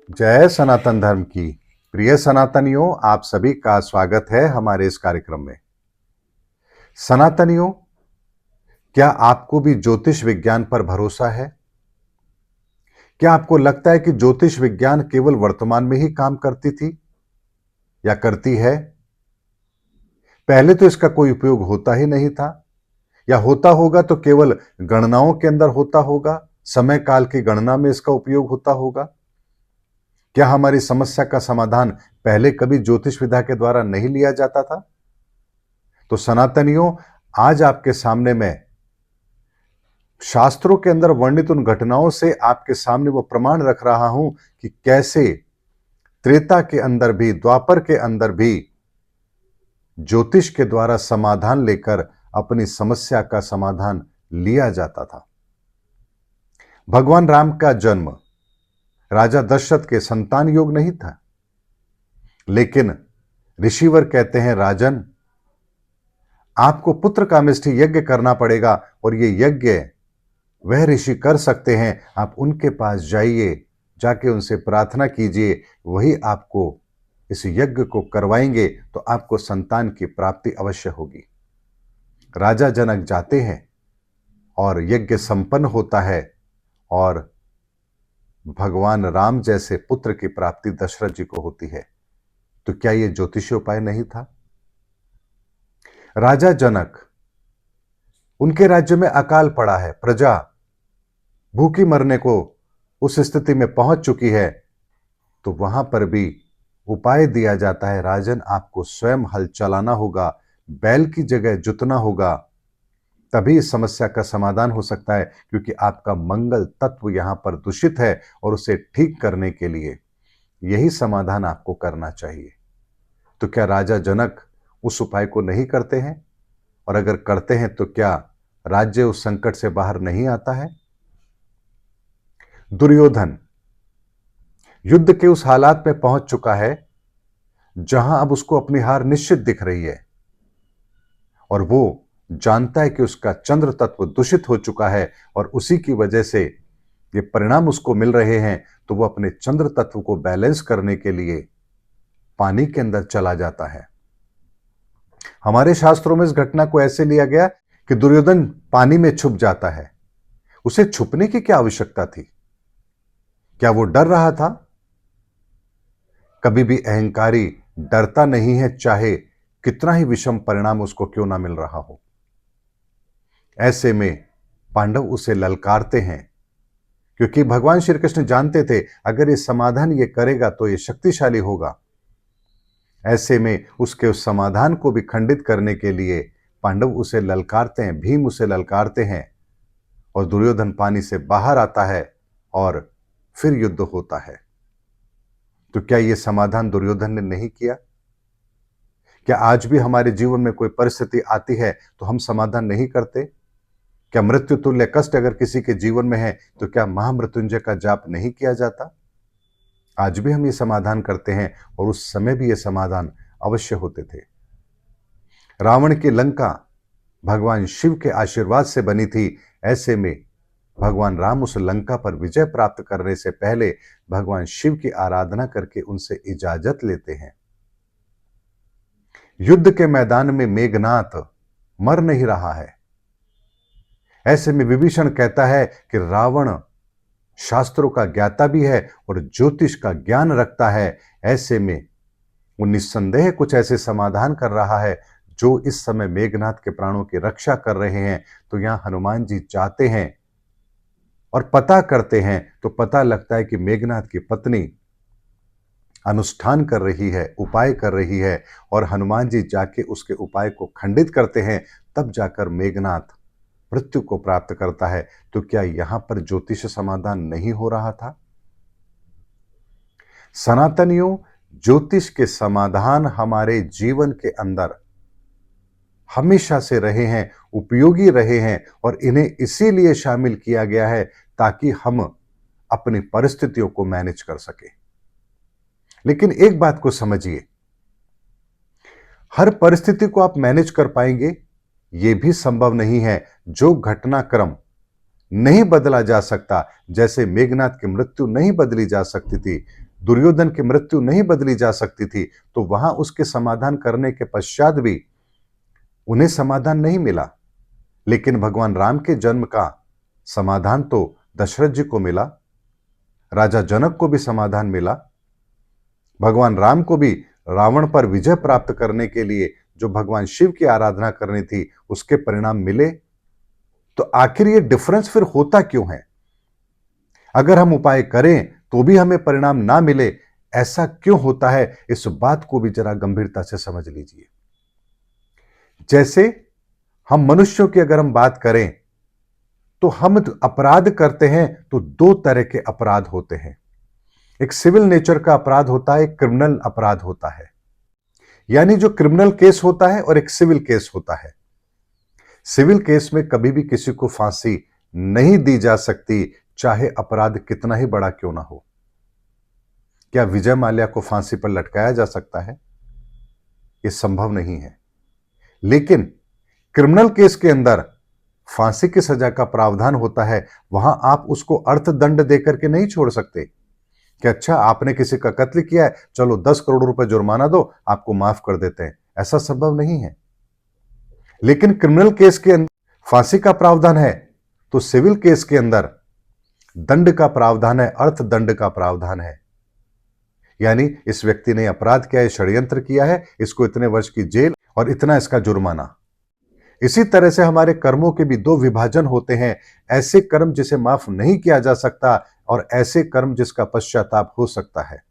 जय सनातन धर्म की। प्रिय सनातनियों, आप सभी का स्वागत है हमारे इस कार्यक्रम में। सनातनियों, क्या आपको भी ज्योतिष विज्ञान पर भरोसा है? क्या आपको लगता है कि ज्योतिष विज्ञान केवल वर्तमान में ही काम करती थी या करती है? पहले तो इसका कोई उपयोग होता ही नहीं था, या होता होगा तो केवल गणनाओं के अंदर होता होगा, समय काल की गणना में इसका उपयोग होता होगा। क्या हमारी समस्या का समाधान पहले कभी ज्योतिष विद्या के द्वारा नहीं लिया जाता था? तो सनातनियों, आज आपके सामने मैं शास्त्रों के अंदर वर्णित उन घटनाओं से आपके सामने वो प्रमाण रख रहा हूं कि कैसे त्रेता के अंदर भी, द्वापर के अंदर भी ज्योतिष के द्वारा समाधान लेकर अपनी समस्या का समाधान लिया जाता था। भगवान राम का जन्म राजा दशरथ के संतान योग नहीं था, लेकिन ऋषिवर कहते हैं, राजन, आपको पुत्र कामेष्ठी यज्ञ करना पड़ेगा और ये यज्ञ वह ऋषि कर सकते हैं। आप उनके पास जाइए, जाके उनसे प्रार्थना कीजिए, वही आपको इस यज्ञ को करवाएंगे तो आपको संतान की प्राप्ति अवश्य होगी। राजा जनक जाते हैं और यज्ञ संपन्न होता है और भगवान राम जैसे पुत्र की प्राप्ति दशरथ जी को होती है। तो क्या यह ज्योतिषीय उपाय नहीं था? राजा जनक, उनके राज्य में अकाल पड़ा है, प्रजा भूखी मरने को उस स्थिति में पहुंच चुकी है, तो वहां पर भी उपाय दिया जाता है, राजन, आपको स्वयं हल चलाना होगा, बैल की जगह जुतना होगा, तभी इस समस्या का समाधान हो सकता है, क्योंकि आपका मंगल तत्व यहां पर दूषित है और उसे ठीक करने के लिए यही समाधान आपको करना चाहिए। तो क्या राजा जनक उस उपाय को नहीं करते हैं? और अगर करते हैं तो क्या राज्य उस संकट से बाहर नहीं आता है? दुर्योधन युद्ध के उस हालात में पहुंच चुका है जहां अब उसको अपनी हार निश्चित दिख रही है और वो जानता है कि उसका चंद्र तत्व दूषित हो चुका है और उसी की वजह से ये परिणाम उसको मिल रहे हैं। तो वो अपने चंद्र तत्व को बैलेंस करने के लिए पानी के अंदर चला जाता है। हमारे शास्त्रों में इस घटना को ऐसे लिया गया कि दुर्योधन पानी में छुप जाता है। उसे छुपने की क्या आवश्यकता थी? क्या वो डर रहा था? कभी भी अहंकारी डरता नहीं है, चाहे कितना ही विषम परिणाम उसको क्यों ना मिल रहा हो। ऐसे में पांडव उसे ललकारते हैं, क्योंकि भगवान श्री कृष्ण जानते थे अगर ये समाधान ये करेगा तो ये शक्तिशाली होगा। ऐसे में उसके उस समाधान को भी खंडित करने के लिए पांडव उसे ललकारते हैं, भीम उसे ललकारते हैं और दुर्योधन पानी से बाहर आता है और फिर युद्ध होता है। तो क्या यह समाधान दुर्योधन ने नहीं किया? क्या आज भी हमारे जीवन में कोई परिस्थिति आती है तो हम समाधान नहीं करते? क्या मृत्यु तुल्य कष्ट अगर किसी के जीवन में है तो क्या महामृत्युंजय का जाप नहीं किया जाता? आज भी हम ये समाधान करते हैं और उस समय भी ये समाधान अवश्य होते थे। रावण की लंका भगवान शिव के आशीर्वाद से बनी थी। ऐसे में भगवान राम उस लंका पर विजय प्राप्त करने से पहले भगवान शिव की आराधना करके उनसे इजाजत लेते हैं। युद्ध के मैदान में मेघनाथ मर नहीं रहा है। ऐसे में विभीषण कहता है कि रावण शास्त्रों का ज्ञाता भी है और ज्योतिष का ज्ञान रखता है। ऐसे में वो निस्संदेह कुछ ऐसे समाधान कर रहा है जो इस समय मेघनाथ के प्राणों की रक्षा कर रहे हैं। तो यहां हनुमान जी जाते हैं और पता करते हैं तो पता लगता है कि मेघनाथ की पत्नी अनुष्ठान कर रही है, उपाय कर रही है और हनुमान जी जाके उसके उपाय को खंडित करते हैं। तब जाकर मेघनाथ मृत्यु को प्राप्त करता है। तो क्या यहां पर ज्योतिष समाधान नहीं हो रहा था? सनातनियों, ज्योतिष के समाधान हमारे जीवन के अंदर हमेशा से रहे हैं, उपयोगी रहे हैं और इन्हें इसीलिए शामिल किया गया है ताकि हम अपनी परिस्थितियों को मैनेज कर सके। लेकिन एक बात को समझिए, हर परिस्थिति को आप मैनेज कर पाएंगे यह भी संभव नहीं है। जो घटनाक्रम नहीं बदला जा सकता, जैसे मेघनाथ की मृत्यु नहीं बदली जा सकती थी, दुर्योधन की मृत्यु नहीं बदली जा सकती थी, तो वहां उसके समाधान करने के पश्चात भी उन्हें समाधान नहीं मिला। लेकिन भगवान राम के जन्म का समाधान तो दशरथ जी को मिला, राजा जनक को भी समाधान मिला। भगवान राम को भी रावण पर विजय प्राप्त करने के लिए जो भगवान शिव की आराधना करनी थी, उसके परिणाम मिले। तो आखिर ये डिफरेंस फिर होता क्यों है? अगर हम उपाय करें तो भी हमें परिणाम ना मिले, ऐसा क्यों होता है? इस बात को भी जरा गंभीरता से समझ लीजिए। जैसे हम मनुष्यों की अगर हम बात करें तो हम अपराध करते हैं तो दो तरह के अपराध होते हैं। एक सिविल नेचर का अपराध होता है, एक क्रिमिनल अपराध होता है। यानी जो क्रिमिनल केस होता है और एक सिविल केस होता है। सिविल केस में कभी भी किसी को फांसी नहीं दी जा सकती, चाहे अपराध कितना ही बड़ा क्यों ना हो। क्या विजय माल्या को फांसी पर लटकाया जा सकता है? यह संभव नहीं है। लेकिन क्रिमिनल केस के अंदर फांसी की सजा का प्रावधान होता है। वहां आप उसको अर्थदंड देकर के नहीं छोड़ सकते कि अच्छा आपने किसी का कत्ल किया है, चलो 10 करोड़ रुपए जुर्माना दो, आपको माफ कर देते हैं। ऐसा संभव नहीं है। लेकिन क्रिमिनल केस के अंदर फांसी का प्रावधान है, तो सिविल केस के अंदर दंड का प्रावधान है, अर्थदंड का प्रावधान है। यानी इस व्यक्ति ने अपराध किया है, षड्यंत्र किया है, इसको इतने वर्ष की जेल और इतना इसका जुर्माना। इसी तरह से हमारे कर्मों के भी दो विभाजन होते हैं। ऐसे कर्म जिसे माफ नहीं किया जा सकता और ऐसे कर्म जिसका पश्चाताप हो सकता है।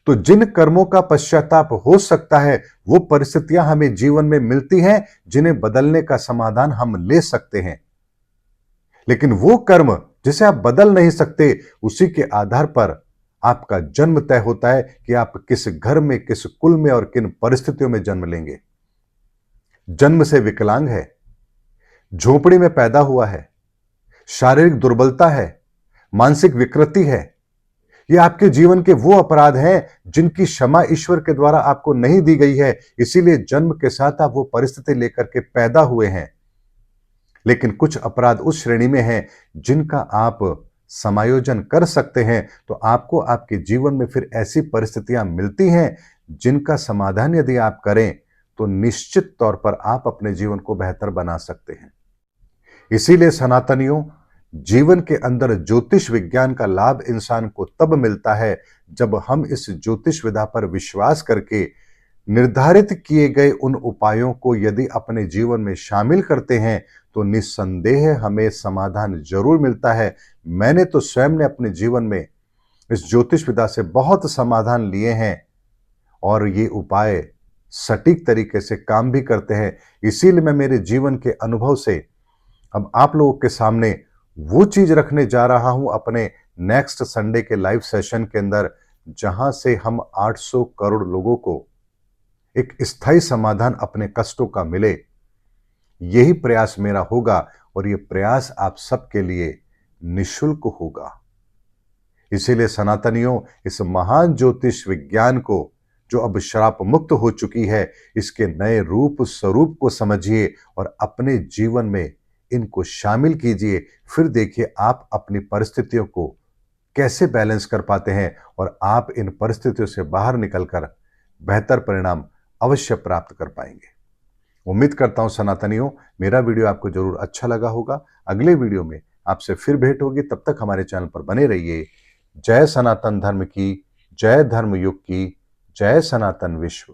तो जिन कर्मों का पश्चाताप हो सकता है, वो परिस्थितियां हमें जीवन में मिलती हैं जिन्हें बदलने का समाधान हम ले सकते हैं। लेकिन वो कर्म जिसे आप बदल नहीं सकते, उसी के आधार पर आपका जन्म तय होता है कि आप किस घर में, किस कुल में और किन परिस्थितियों में जन्म लेंगे। जन्म से विकलांग है, झोपड़ी में पैदा हुआ है, शारीरिक दुर्बलता है, मानसिक विकृति है, ये आपके जीवन के वो अपराध हैं जिनकी क्षमा ईश्वर के द्वारा आपको नहीं दी गई है। इसीलिए जन्म के साथ आप वो परिस्थिति लेकर के पैदा हुए हैं। लेकिन कुछ अपराध उस श्रेणी में हैं जिनका आप समायोजन कर सकते हैं। तो आपको आपके जीवन में फिर ऐसी परिस्थितियां मिलती हैं जिनका समाधान यदि आप करें तो निश्चित तौर पर आप अपने जीवन को बेहतर बना सकते हैं। इसीलिए सनातनियों, जीवन के अंदर ज्योतिष विज्ञान का लाभ इंसान को तब मिलता है जब हम इस ज्योतिष विधा पर विश्वास करके निर्धारित किए गए उन उपायों को यदि अपने जीवन में शामिल करते हैं तो निस्संदेह हमें समाधान जरूर मिलता है। मैंने तो स्वयं ने अपने जीवन में इस ज्योतिष विधा से बहुत समाधान लिए हैं और ये उपाय सटीक तरीके से काम भी करते हैं। इसीलिए मैं मेरे जीवन के अनुभव से अब आप लोगों के सामने वो चीज रखने जा रहा हूं अपने नेक्स्ट संडे के लाइव सेशन के अंदर, जहां से हम 800 करोड़ लोगों को एक स्थायी समाधान अपने कष्टों का मिले। यही प्रयास मेरा होगा और यह प्रयास आप सबके लिए निशुल्क होगा। इसीलिए सनातनियों, इस महान ज्योतिष विज्ञान को जो अब श्राप मुक्त हो चुकी है, इसके नए रूप स्वरूप को समझिए और अपने जीवन में इनको शामिल कीजिए। फिर देखिए आप अपनी परिस्थितियों को कैसे बैलेंस कर पाते हैं और आप इन परिस्थितियों से बाहर निकलकर बेहतर परिणाम अवश्य प्राप्त कर पाएंगे। उम्मीद करता हूं सनातनियों, मेरा वीडियो आपको जरूर अच्छा लगा होगा। अगले वीडियो में आपसे फिर भेंट होगी। तब तक हमारे चैनल पर बने रहिए। जय सनातन धर्म की, जय धर्म युग की, जय सनातन विश्व।